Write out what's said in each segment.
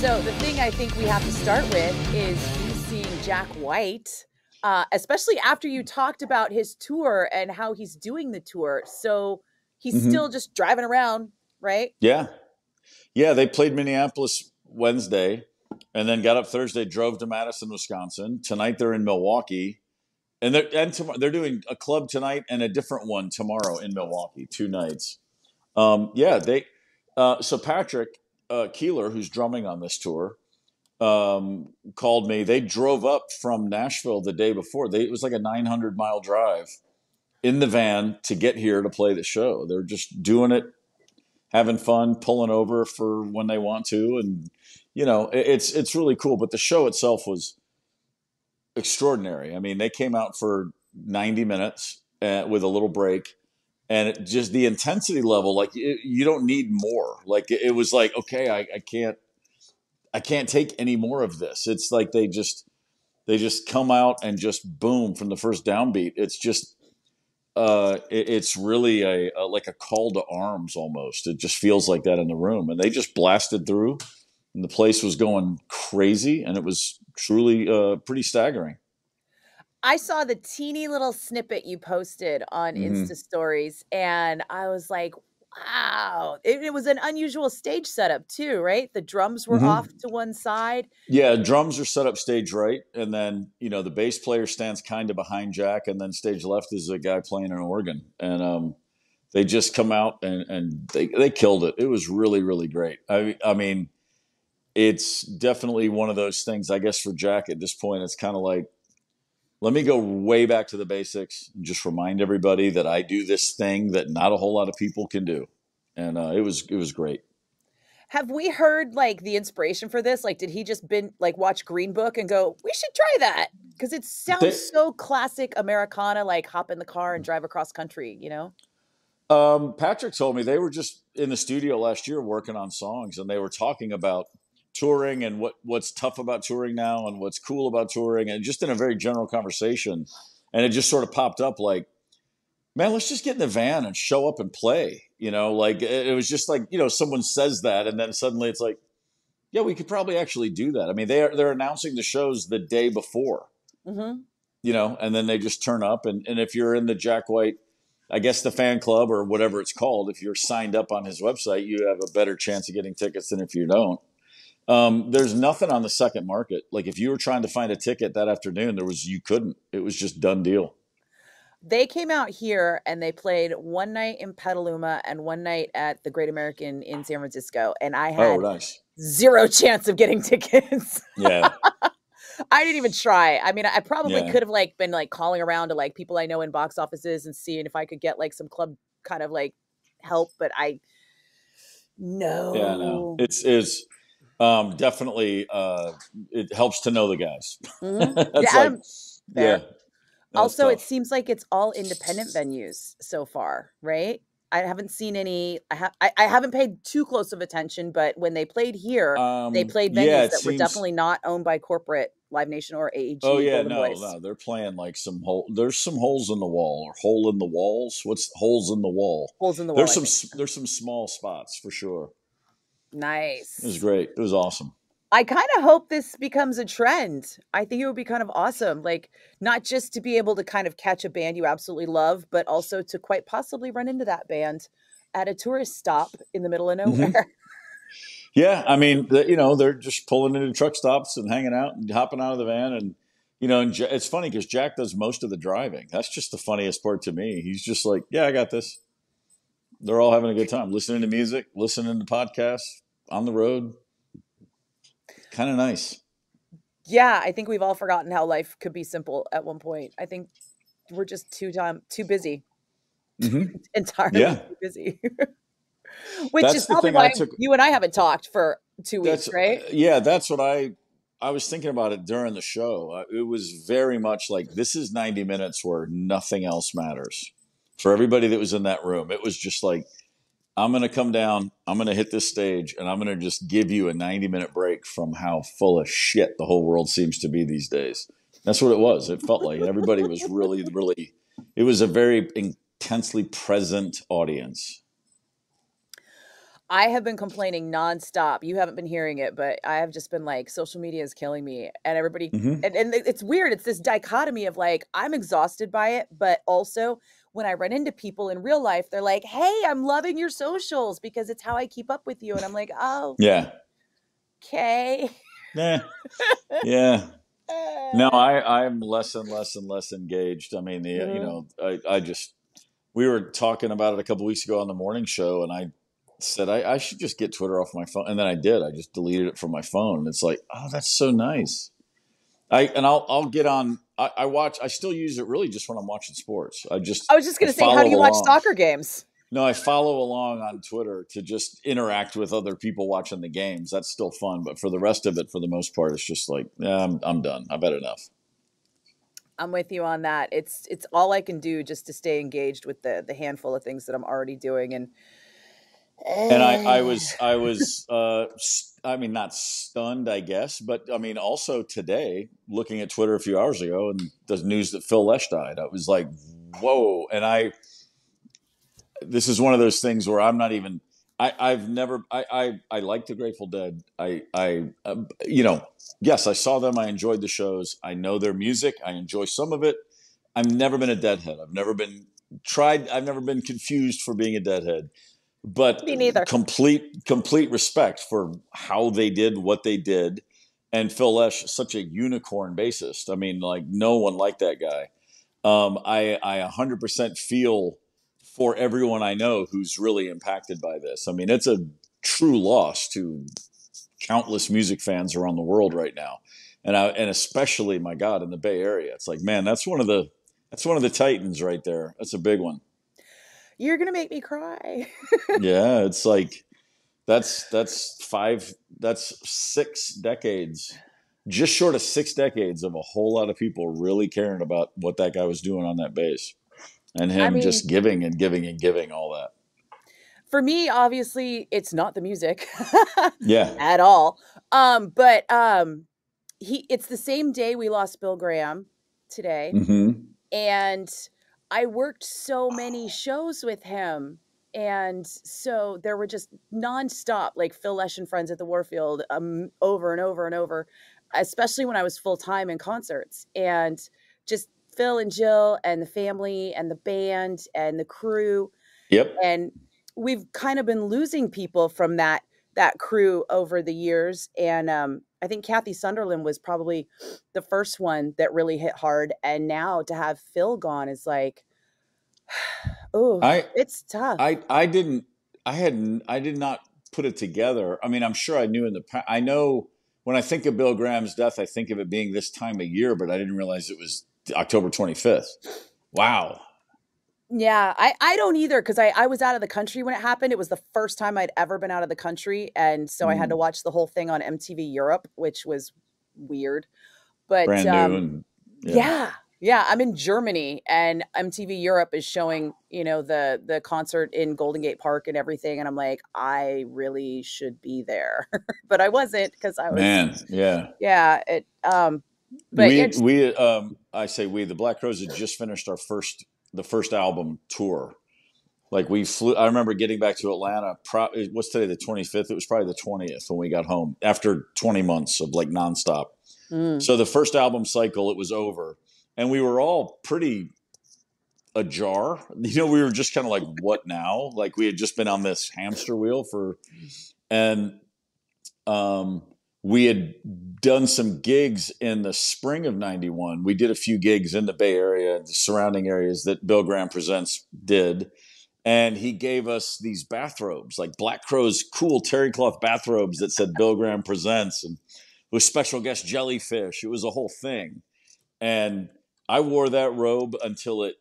So the thing I think we have to start with is you seeing Jack White, especially after you talked about his tour and how he's doing the tour. So he's Hmm. still just driving around, right? Yeah. Yeah. They played Minneapolis Wednesday and then got up Thursday, drove to Madison, Wisconsin. Tonight they're in Milwaukee. And tomorrow they're doing a club tonight and a different one tomorrow in Milwaukee, 2 nights. Yeah, so Patrick Keeler, who's drumming on this tour, called me. They drove up from Nashville the day before. It was like a 900-mile drive in the van to get here to play the show. They're just doing it, having fun, pulling over for when they want to, and it's really cool. But the show itself was extraordinary. I mean, they came out for 90 minutes with a little break, and just the intensity level, like you don't need more. Like it was like, okay, I can't take any more of this. It's like they just come out and just boom from the first downbeat. It's just it's really like a call to arms almost. It just feels like that in the room, and they just blasted through, and the place was going crazy, and it was truly pretty staggering. I saw the teeny little snippet you posted on Hmm. Insta stories, and I was like, wow. It was an unusual stage setup too, right? The drums were off Hmm. to one side. Yeah, drums are set up stage right, and then the bass player stands kind of behind Jack, and then stage left is a guy playing an organ, and they just come out and they killed it. It was really really great. I mean, it's definitely one of those things. I guess for Jack at this point, it's kind of like, let me go way back to the basics and just remind everybody that I do this thing that not a whole lot of people can do, and it was great. Have we heard like the inspiration for this? Like, did he just been like watch Green Book and go, we should try that? Because it sounds They, so classic Americana, like hop in the car and drive across country, you know? Patrick told me they were just in the studio last year working on songs, and they were talking about touring and what's tough about touring now and what's cool about touring, and just in a very general conversation. And it just sort of popped up like, man, let's just get in the van and show up and play. Like it was just like someone says that, and then suddenly it's like, yeah, we could probably actually do that. I mean, they're announcing the shows the day before, Hmm. and then they just turn up. And if you're in the Jack White, I guess the fan club or whatever it's called, if you're signed up on his website, you have a better chance of getting tickets than if you don't. There's nothing on the second market. Like if you were trying to find a ticket that afternoon, you couldn't. It was just done deal. They came out here and they played one night in Petaluma and one night at the Great American in San Francisco. And I Oh, had nice. zero chance of getting tickets. Yeah, I didn't even try. I mean, I probably yeah, could have like been like calling around to like people I know in box offices and seeing if I could get like some club kind of like help, but I yeah. No, no. it's definitely it helps to know the guys. Mhm. That's Yeah, like, yeah, fair. that's Also, it tough. seems like it's all independent venues so far, right? I haven't seen any. I haven't paid too close of attention, but when they played here, they played Yeah, venues it that were seems. definitely not owned by corporate Live Nation or Oh AEG yeah, Golden no, Voice. no, they're playing like some hole. There's some holes in the wall or hole in the walls. What's holes in the wall? Holes in the wall, There's I some think. there's some small spots for sure. It was Nice. great. It was awesome. I kind of hope this becomes a trend. I think it would be kind of awesome. Like, not just to be able to kind of catch a band you absolutely love, but also to quite possibly run into that band at a tourist stop in the middle of Hmm. nowhere. Yeah, I mean, they're just pulling into truck stops and hanging out and hopping out of the van, and it's funny because Jack does most of the driving. That's just the funniest part to me. He's just like, yeah, I got this. They're all having a good time, listening to music, listening to podcasts on the road. Kind of nice. Yeah, I think we've all forgotten how life could be simple at one point. I think we're just too busy, Hmm. entirely Yeah, too busy. Which is that's the probably thing I why took. you and I haven't talked for 2 That's weeks, right? yeah, that's what I was thinking about it during the show. It was very much like this is 90 minutes where nothing else matters. For everybody that was in that room, it was just like, I'm going to come down, I'm going to hit this stage, and I'm going to just give you a 90-minute break from how full of shit the whole world seems to be these days. That's what it was. It felt like everybody was really, really, it was a very intensely present audience. I have been complaining nonstop. You haven't been hearing it, but I have just been like, social media is killing me. And everybody, Hmm. and it's weird. It's this dichotomy of like, I'm exhausted by it, but also when I run into people in real life, they're like, hey, I'm loving your socials because it's how I keep up with you. And I'm like, oh, Yeah. okay. Yeah. Yeah. No, I'm less and less and less engaged. I mean, Mhm. I just, we were talking about it a couple weeks ago on the morning show, and I said I should just get Twitter off my phone, and then I did. I just deleted it from my phone, and it's like, oh, that's so nice. I'll get on. I watch. I still use it really just when I'm watching sports. I was just I going to say, how follow do you watch along. soccer games? No, I follow along on Twitter to just interact with other people watching the games. That's still fun, but for the rest of it, for the most part, it's just like, yeah, I'm done. I've had enough. I'm with you on that. It's all I can do just to stay engaged with the handful of things that I'm already doing. And And eh, I mean, not stunned, I guess, but I mean, also today, looking at Twitter a few hours ago, and the news that Phil Lesh died, I was like, whoa. And this is one of those things where I'm not even. I've never. I like the Grateful Dead. Yes, I saw them. I enjoyed the shows. I know their music. I enjoy some of it. I've never been a Deadhead. I've never been tried. I've never been confused for being a Deadhead, but me neither. complete respect for how they did what they did. And Phil Lesh, such a unicorn bassist. I mean, like no one liked that guy. I 100% feel for everyone I know who's really impacted by this. I mean, it's a true loss to countless music fans around the world right now, and especially, my God, in the Bay Area. It's like, man, that's one of the titans right there. That's a big one. You're gonna make me cry. Yeah, it's like that's 6 decades, just short of 6 decades of a whole lot of people really caring about what that guy was doing on that bass, and I him mean, just giving and giving and giving all that. for me, obviously, it's not the music Yeah. at all. But he it's the same day we lost Bill Graham today, Mm-hmm. and I worked so many shows with him. And so there were just nonstop, like Phil Lesh and Friends at the Warfield, over and over and over, especially when I was full time in concerts. And just Phil and Jill and the family and the band and the crew. Yep. And we've kind of been losing people from that crew over the years. And I think Kathy Sunderland was probably the first one that really hit hard. And now to have Phil gone is like, oh, I it's tough. I didn't I did not put it together. I mean, I'm sure I knew in the past. I know when I think of Bill Graham's death, I think of it being this time of year, but I didn't realize it was October 25th. Wow. Yeah, I don't either because I was out of the country when it happened. It was the first time I'd ever been out of the country, and so I had to Mm. watch the whole thing on MTV Europe, which was weird. But Brand new and yeah. yeah, yeah, I'm in Germany, and MTV Europe is showing, the concert in Golden Gate Park and everything, and I'm like, I really should be there, but I wasn't because I was, Man, yeah. yeah, but yeah, just I say we, the Black Crowes had just finished the first album tour. Like we flew, I remember getting back to Atlanta. What's today, the 25th? It was probably the 20th when we got home after 20 months of like nonstop. mm, So the first album cycle, it was over. And we were all pretty ajar. We were just kind of like, what now? Like we had just been on this hamster wheel and um, we had done some gigs in the spring of '91. We did a few gigs in the Bay Area, the surrounding areas that Bill Graham Presents did. And he gave us these bathrobes, like Black Crow's cool terry cloth bathrobes that said Bill Graham Presents, and with special guest jellyfish. It was a whole thing. And I wore that robe until it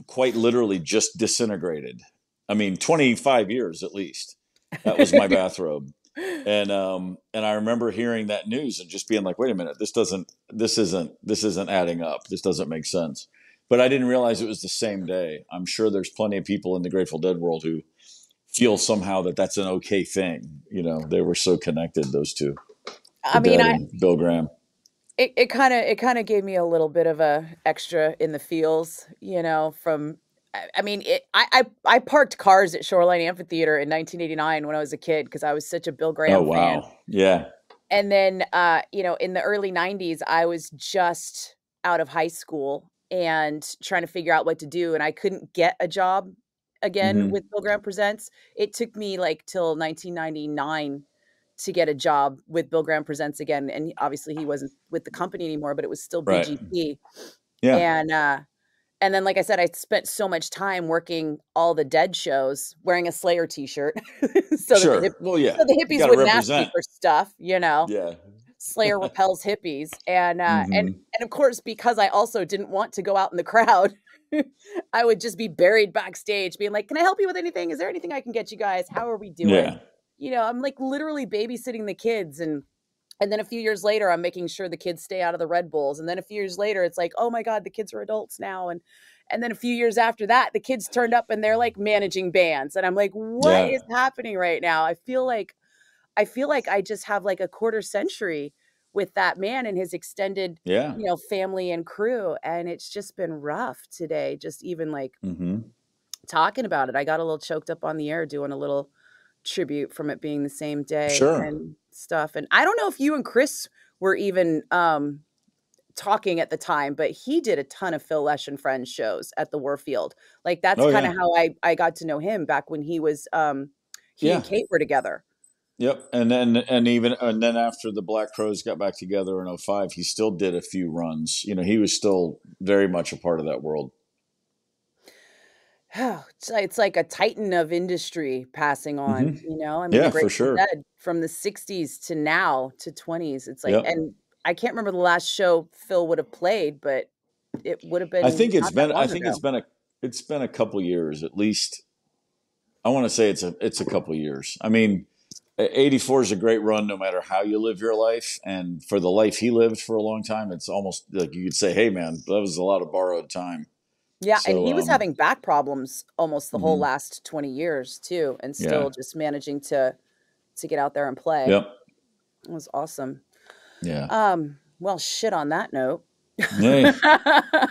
quite literally just disintegrated. I mean, 25 years at least. That was my bathrobe. And I remember hearing that news and just being like, wait a minute, this isn't adding up. This doesn't make sense. But I didn't realize it was the same day. I'm sure there's plenty of people in the Grateful Dead world who feel somehow that that's an okay thing. They were so connected, those two, the I mean, Dead and Bill Graham. it kind of gave me a little bit of a extra in the feels, from I mean, I parked cars at Shoreline Amphitheater in 1989 when I was a kid because I was such a Bill Oh Graham fan. wow. Yeah. And then, in the early 90s, I was just out of high school and trying to figure out what to do, and I couldn't get a job again Hmm. with Bill Graham Presents. It took me, like, till 1999 to get a job with Bill Graham Presents again, and obviously he wasn't with the company anymore, but it was still Right. BGP. Yeah. And, and then, like I said, I spent so much time working all the Dead shows wearing a Slayer t-shirt Sure. Well, yeah. so the You hippies got to wouldn't ask me represent. for stuff, you know? Yeah. Slayer repels hippies, Hmm. and of course, because I also didn't want to go out in the crowd, I would just be buried backstage being like, "Can I help you with anything? Is there anything I can get you guys? How are we doing?" Yeah. I'm, like, literally babysitting the kids, and then a few years later, I'm making sure the kids stay out of the Red Bulls, and then a few years later, it's like, "Oh my god, the kids are adults now," and then a few years after that, the kids turned up and they're, like, managing bands, and I'm like, "What Yeah. is happening right now?" I feel like I just have like a quarter century with that man and his extended, Yeah. family and crew, and it's just been rough today, just even, like, Hmm. talking about it. I got a little choked up on the air doing a little tribute from it being the same day Sure. and stuff, and I don't know if you and Chris were even, talking at the time, but he did a ton of Phil Lesh and Friends shows at the Warfield. Like, that's Oh kinda yeah. how I got to know him back when he and Yeah. Kate were together. Yep. And then after the Black Crows got back together in '05, he still did a few runs. He was still very much a part of that world. It's like a titan of industry passing Hmm. on, you know? I mean, the Yeah, for Grateful sure. Dead from the '60s to now to '20s, it's like, Yep. and I can't remember the last show Phil would have played, but it would have I been think it's not that been I long think ago. it's been a couple years at least. I want to say it's a couple years. I mean, '84 is a great run no matter how you live your life, and for the life he lived for a long time, it's almost like you could say, "Hey, man, that was a lot of borrowed time." Yeah, and So, he was having back problems almost the whole mhm. last 20 years too, and Yeah, still just managing to get out there and play. yep, It was awesome. yeah, Well, shit on that note. yeah, kind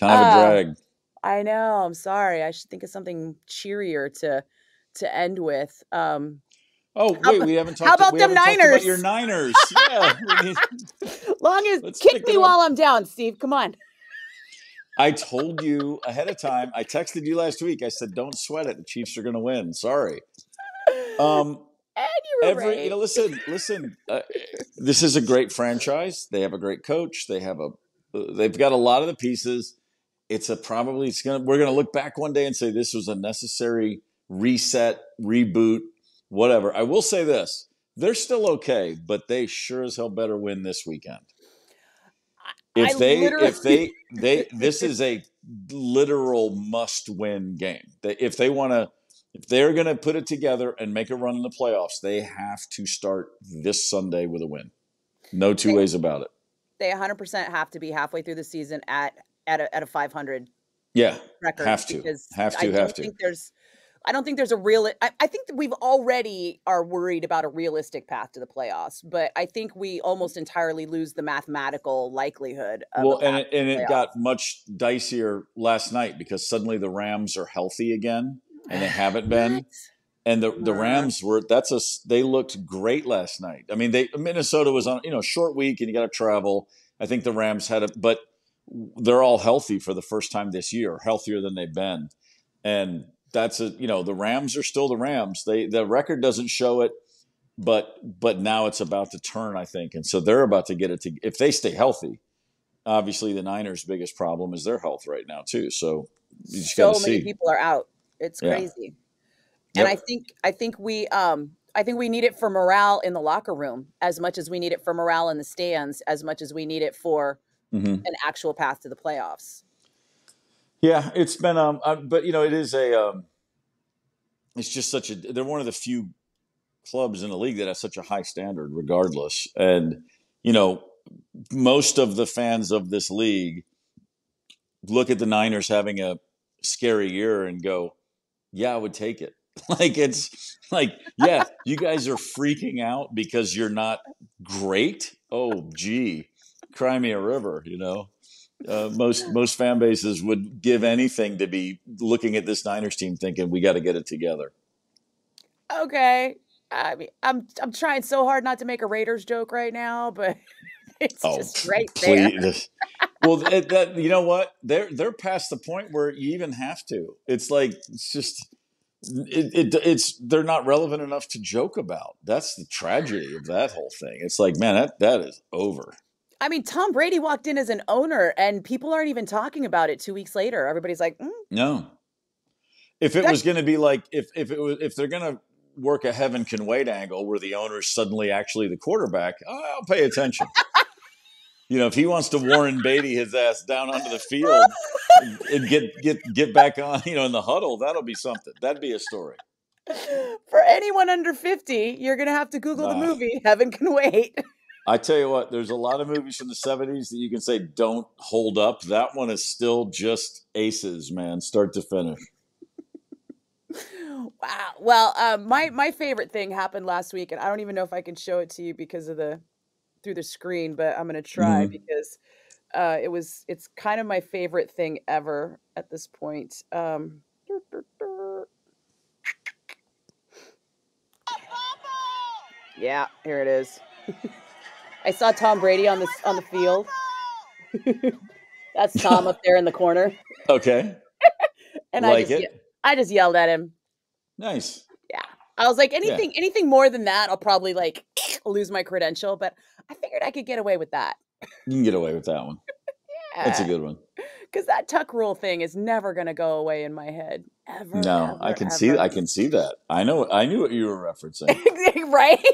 of a Uh, drag. I know, I'm sorry. I should think of something cheerier to end with. Oh, How wait, about how about we them haven't talked about your Niners? Niners. Yeah, we need Long as let's kick pick me it up. while I'm down, Steve. Come on. I told you ahead of time. I texted you last week. I said, "Don't sweat it. The Chiefs are going to win." Sorry. Um, And you were right. listen. This is a great franchise. They have a great coach. They've got a lot of the pieces. We're gonna look back one day and say this was a necessary reset, reboot, whatever. I will say this: they're still okay, but they sure as hell better win this weekend. I literally This is a literal must win game. If they're going to put it together and make a run in the playoffs, they have to start this Sunday with a win. No two they ways about it. they 100% have to be halfway through the season at a 500 Yeah, record have to, because have to, have to. I don't think there's a real I think that we've already are worried about a realistic path to the playoffs, but I think we almost entirely lose the mathematical likelihood of a Well, path to and the it got playoffs. much dicier last night because suddenly the Rams are healthy again, and they haven't What? been. And the Rams they looked great last night. I mean, Minnesota was on short week and you got to travel. I think the Rams but they're all healthy for the first time this year, healthier than they've been, and the Rams are still the Rams. The record doesn't show it, but now it's about to turn, I think, and so they're about to get it to if they stay healthy. Obviously, the Niners' biggest problem is their health right now too. So you just got to So many see. people are out. It's Yeah. crazy. And I Yep. think I think we I think we need it for morale in the locker room as much as we need it for morale in the stands, as much as we need it for Hmm. an actual path to the playoffs. Yeah, it's been but it is it's just they're one of the few clubs in the league that has such a high standard regardless. And you know, most of the fans of this league look at the Niners having a scary year and go, "Yeah, I would take it." Like it's like, "Yeah, you guys are freaking out because you're not great." Oh, gee. Cry me a river. Most fan bases would give anything to be looking at this Niners team thinking we got to get it together. Okay. I mean, I'm trying so hard not to make a Raiders joke right now, but it's Oh, just right there. please. Well, that you know what? They're past the point where you even have to. It's like it's just it's they're not relevant enough to joke about. That's the tragedy of that whole thing. It's like, man, that is over. I mean, Tom Brady walked in as an owner, and people aren't even talking about it 2 weeks later. Everybody's like, No. If it was going to be like if they're going to work a heaven can wait angle where the owner's suddenly actually the quarterback, I'll pay attention. If he wants to Warren Beatty his ass down onto the field and get back on, in the huddle, that'll be something. That'd be a story. For anyone under 50, you're going to have to Google the movie Heaven Can Wait. I tell you what, there's a lot of movies from the 70s that you can say don't hold up. That one is still just aces, man, start to finish. Wow. Well, my favorite thing happened last week, and I don't even know if I can show it to you because of through the screen, but I'm going to try because it's kind of my favorite thing ever at this point. Yeah, here it is. I saw Tom Brady on the field. That's Tom up there in the corner. Okay. And I just yelled at him. Nice. Yeah. I was like, anything more than that, I'll probably like lose my credential, but I figured I could get away with that. You can get away with that one. Yeah. That's a good one. Because that tuck rule thing is never going to go away in my head. Ever. No, ever, I can ever. see that. I knew what you were referencing. Right?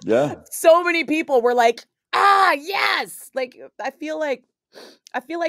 Yeah. So many people were like, yes. Like I feel like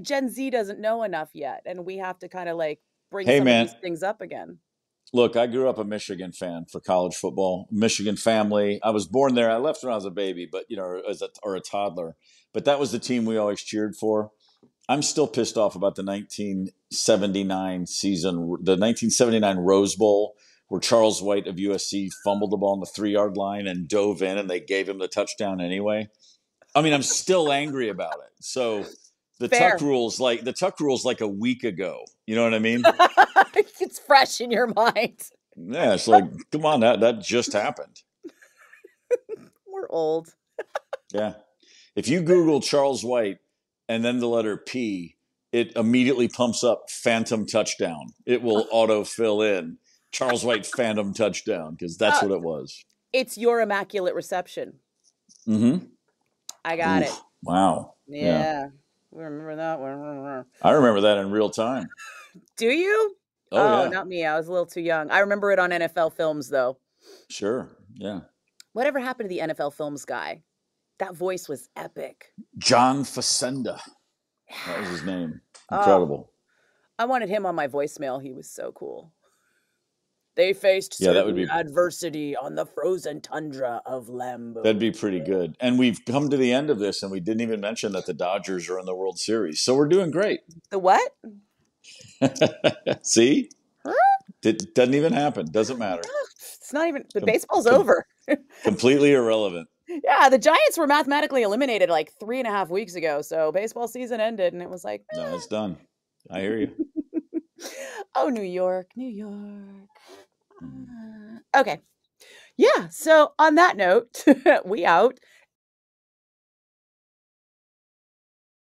Gen Z doesn't know enough yet, and we have to kind of like bring some of these things up again. Look, I grew up a Michigan fan for college football. Michigan family. I was born there. I left when I was a baby, but or a toddler. But that was the team we always cheered for. I'm still pissed off about the 1979 season, the 1979 Rose Bowl, where Charles White of USC fumbled the ball on the 3-yard line and dove in, and they gave him the touchdown anyway. I mean, I'm still angry about it. So the tuck rule's like a week ago. You know what I mean? It's fresh in your mind. Yeah, it's like, come on, that just happened. We're old. Yeah. If you Google Charles White and then the letter P, it immediately pumps up phantom touchdown. It will auto fill in Charles White phantom touchdown because that's what it was. It's your immaculate reception. Mm-hmm. I got it. Wow. Yeah. We remember that one. I remember that in real time. Do you? Oh, yeah. Not me. I was a little too young. I remember it on NFL Films, though. Sure. Yeah. Whatever happened to the NFL Films guy? That voice was epic. John Facenda. That was his name. Incredible. I wanted him on my voicemail. He was so cool. They faced adversity on the frozen tundra of Lambeau. That'd be pretty good. And we've come to the end of this, and we didn't even mention that the Dodgers are in the World Series. So we're doing great. The what? See? It doesn't even happen. Doesn't matter. It's not even. The baseball's over. Completely irrelevant. Yeah, the Giants were mathematically eliminated like 3.5 weeks ago. So baseball season ended, and it was like, no, it's done. I hear you. Oh, New York. Okay. Yeah. So on that note, we out.